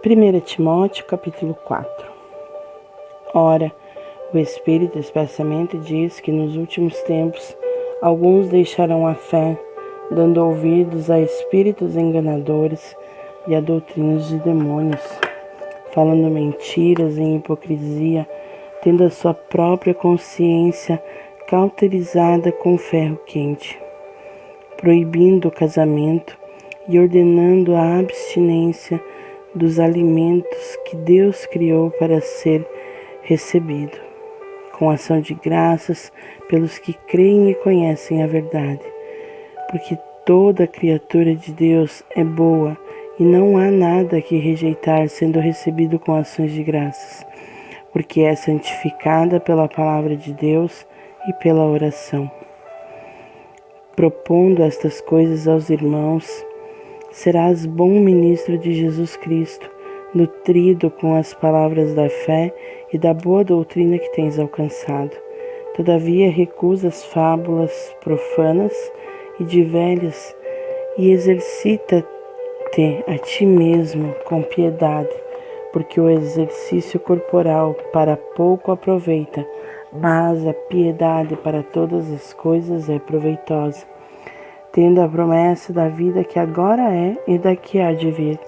1 Timóteo, capítulo 4. Ora, o Espírito expressamente diz que nos últimos tempos alguns deixarão a fé, dando ouvidos a espíritos enganadores e a doutrinas de demônios, falando mentiras em hipocrisia, tendo a sua própria consciência cauterizada com ferro quente, proibindo o casamento e ordenando a abstinência dos alimentos que Deus criou para ser recebido, com ação de graças pelos que creem e conhecem a verdade. Porque toda criatura de Deus é boa e não há nada que rejeitar sendo recebido com ações de graças, porque é santificada pela palavra de Deus e pela oração. Propondo estas coisas aos irmãos, serás bom ministro de Jesus Cristo, nutrido com as palavras da fé e da boa doutrina que tens alcançado. Todavia recusa as fábulas profanas e de velhas e exercita-te a ti mesmo com piedade, porque o exercício corporal para pouco aproveita, mas a piedade para todas as coisas é proveitosa, tendo a promessa da vida que agora é e da que há de vir.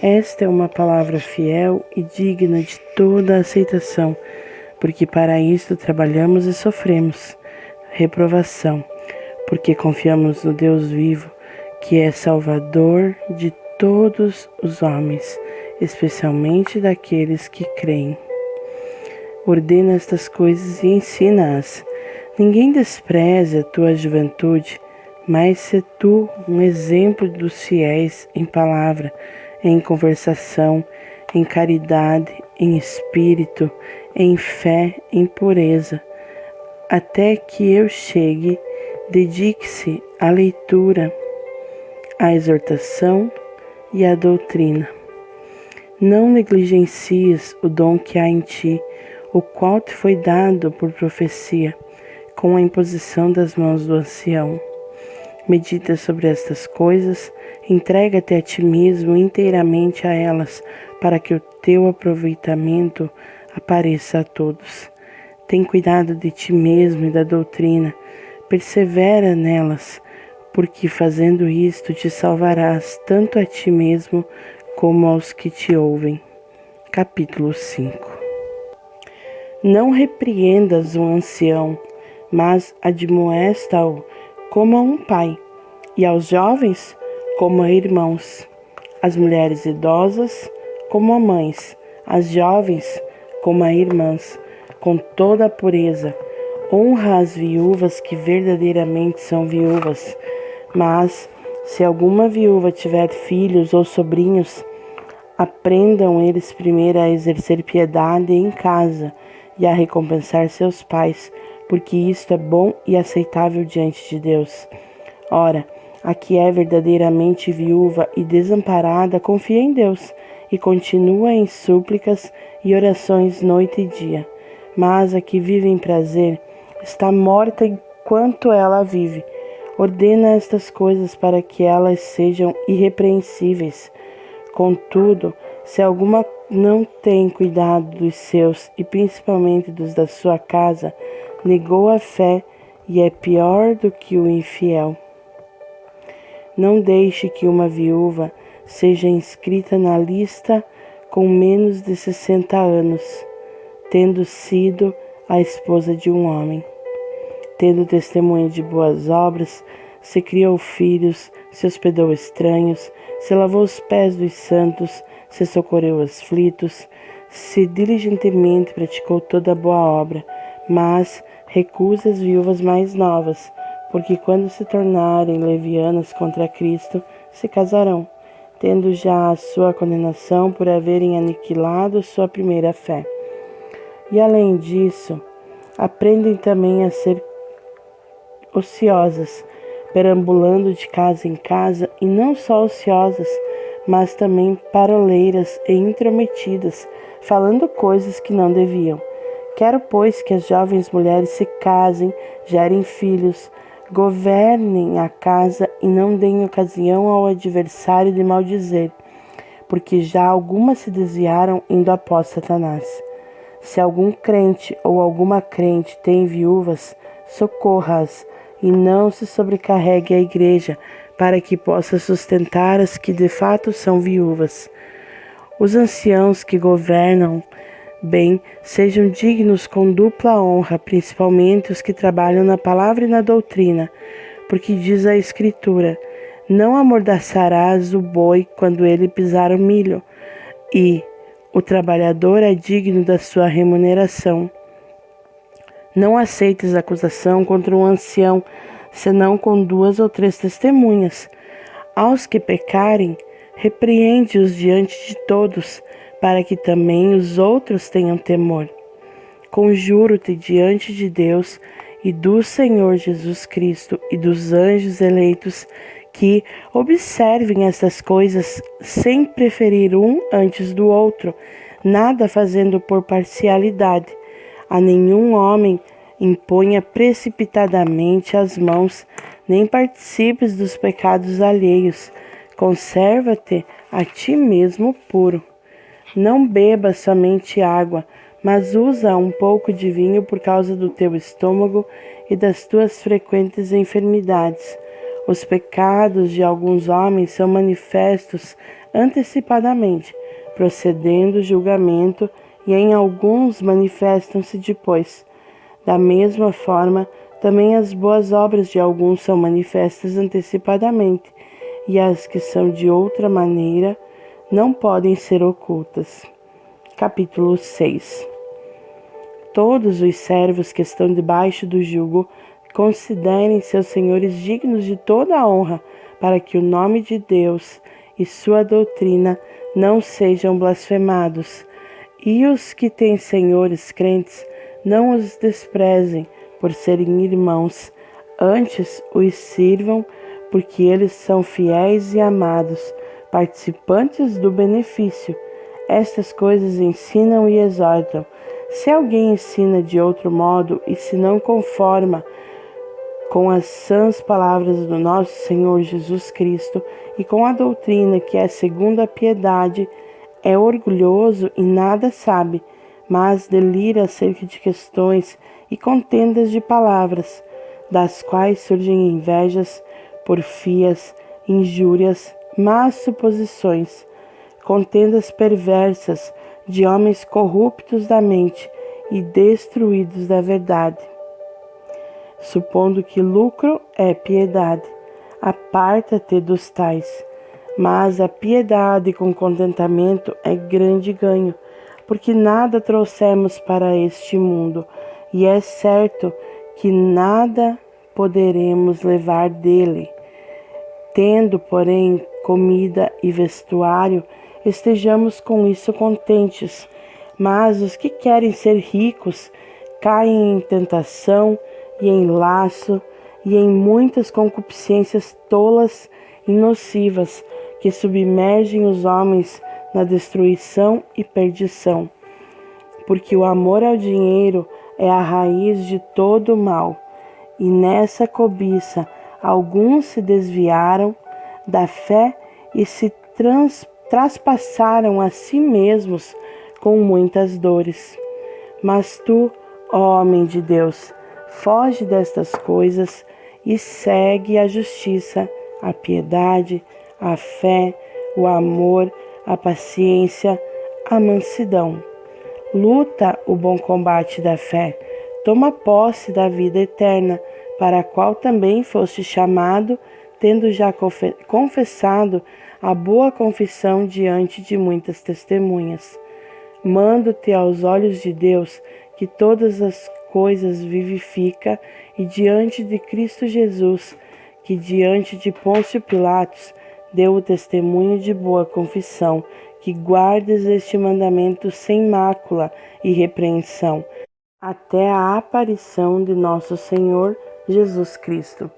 Esta é uma palavra fiel e digna de toda aceitação, porque para isto trabalhamos e sofremos reprovação, porque confiamos no Deus vivo, que é Salvador de todos os homens, especialmente daqueles que creem. Ordena estas coisas e ensina-as. Ninguém despreze a tua juventude, mas se tu um exemplo dos fiéis em palavra, em conversação, em caridade, em espírito, em fé, em pureza. Até que eu chegue, dedique-se à leitura, à exortação e à doutrina. Não negligencies o dom que há em ti, o qual te foi dado por profecia, com a imposição das mãos do ancião. Medita sobre estas coisas, entrega-te a ti mesmo inteiramente a elas, para que o teu aproveitamento apareça a todos. Tem cuidado de ti mesmo e da doutrina, persevera nelas, porque fazendo isto te salvarás tanto a ti mesmo como aos que te ouvem. Capítulo 5. Não repreendas o ancião, mas admoesta-o como a um pai, e aos jovens como a irmãos, as mulheres idosas como a mães, as jovens como a irmãs, com toda a pureza. Honra as viúvas que verdadeiramente são viúvas, mas se alguma viúva tiver filhos ou sobrinhos, aprendam eles primeiro a exercer piedade em casa e a recompensar seus pais, porque isto é bom e aceitável diante de Deus. Ora, a que é verdadeiramente viúva e desamparada confia em Deus e continua em súplicas e orações noite e dia. Mas a que vive em prazer está morta enquanto ela vive. Ordena estas coisas para que elas sejam irrepreensíveis. Contudo, se alguma não tem cuidado dos seus e principalmente dos da sua casa, negou a fé e é pior do que o infiel. Não deixe que uma viúva seja inscrita na lista com menos de 60 anos, tendo sido a esposa de um homem. Tendo testemunho de boas obras, se criou filhos, se hospedou estranhos, se lavou os pés dos santos, se socorreu os aflitos, se diligentemente praticou toda boa obra, mas recusa as viúvas mais novas, porque quando se tornarem levianas contra Cristo, se casarão, tendo já a sua condenação por haverem aniquilado sua primeira fé. E além disso, aprendem também a ser ociosas, perambulando de casa em casa, e não só ociosas, mas também paroleiras e intrometidas, falando coisas que não deviam. Quero, pois, que as jovens mulheres se casem, gerem filhos, governem a casa e não deem ocasião ao adversário de maldizer, porque já algumas se desviaram indo após Satanás. Se algum crente ou alguma crente tem viúvas, socorra-as e não se sobrecarregue a igreja, para que possa sustentar as que de fato são viúvas. Os anciãos que governam bem sejam dignos com dupla honra, principalmente os que trabalham na palavra e na doutrina, porque diz a Escritura: não amordaçarás o boi quando ele pisar o milho, e o trabalhador é digno da sua remuneração. Não aceites acusação contra um ancião, senão com 2 ou 3 testemunhas. Aos que pecarem, repreende-os diante de todos, para que também os outros tenham temor. Conjuro-te diante de Deus e do Senhor Jesus Cristo e dos anjos eleitos, que observem estas coisas sem preferir um antes do outro, nada fazendo por parcialidade. A nenhum homem imponha precipitadamente as mãos, nem participes dos pecados alheios. Conserva-te a ti mesmo puro. Não bebas somente água, mas usa um pouco de vinho por causa do teu estômago e das tuas frequentes enfermidades. Os pecados de alguns homens são manifestos antecipadamente, procedendo julgamento, e em alguns manifestam-se depois. Da mesma forma, também as boas obras de alguns são manifestas antecipadamente, e as que são de outra maneira não podem ser ocultas. Capítulo 6. Todos os servos que estão debaixo do jugo considerem seus senhores dignos de toda a honra, para que o nome de Deus e sua doutrina não sejam blasfemados. E os que têm senhores crentes, não os desprezem por serem irmãos, antes os sirvam, porque eles são fiéis e amados, participantes do benefício. Estas coisas ensinam e exortam. Se alguém ensina de outro modo e se não conforma com as sãs palavras do nosso Senhor Jesus Cristo e com a doutrina que é segundo a piedade, é orgulhoso e nada sabe, mas delira acerca de questões e contendas de palavras, das quais surgem invejas, porfias, injúrias, más suposições, contendas perversas de homens corruptos da mente e destruídos da verdade. Supondo que lucro é piedade, aparta-te dos tais. Mas a piedade com contentamento é grande ganho, porque nada trouxemos para este mundo, e é certo que nada poderemos levar dele. Tendo, porém, comida e vestuário, estejamos com isso contentes. Mas os que querem ser ricos caem em tentação e em laço e em muitas concupiscências tolas e nocivas, que submergem os homens na destruição e perdição. Porque o amor ao dinheiro é a raiz de todo o mal, e nessa cobiça alguns se desviaram da fé e se traspassaram a si mesmos com muitas dores. Mas tu, ó homem de Deus, foge destas coisas e segue a justiça, a piedade, a fé, o amor, a paciência, a mansidão. Luta o bom combate da fé, toma posse da vida eterna, para a qual também foste chamado, tendo já confessado a boa confissão diante de muitas testemunhas. Mando-te aos olhos de Deus, que todas as coisas vivifica, e diante de Cristo Jesus, que diante de Pôncio Pilatos deu o testemunho de boa confissão, que guardes este mandamento sem mácula e repreensão, até a aparição de nosso Senhor Jesus Cristo,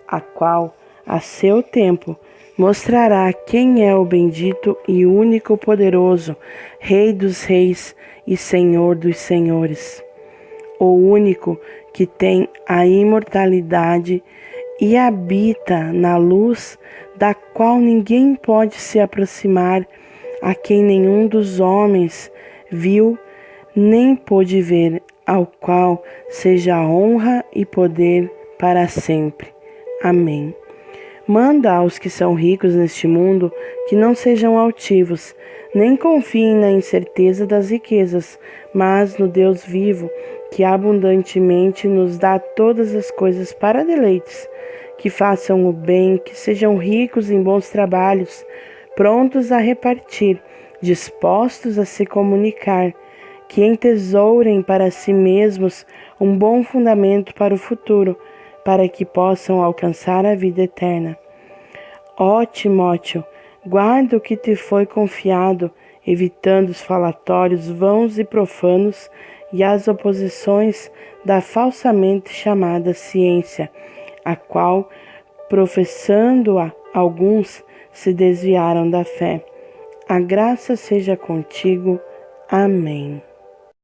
a qual, a seu tempo, mostrará quem é o bendito e único poderoso, Rei dos reis e Senhor dos senhores, o único que tem a imortalidade e habita na luz, da qual ninguém pode se aproximar, a quem nenhum dos homens viu nem pôde ver, ao qual seja a honra e poder para sempre. Amém. Manda aos que são ricos neste mundo que não sejam altivos, nem confiem na incerteza das riquezas, mas no Deus vivo, que abundantemente nos dá todas as coisas para deleites. Que façam o bem, que sejam ricos em bons trabalhos, prontos a repartir, dispostos a se comunicar, que entesourem para si mesmos um bom fundamento para o futuro, para que possam alcançar a vida eterna. Ó Timóteo, guarda o que te foi confiado, evitando os falatórios vãos e profanos e as oposições da falsamente chamada ciência, a qual, professando-a, alguns se desviaram da fé. A graça seja contigo. Amém.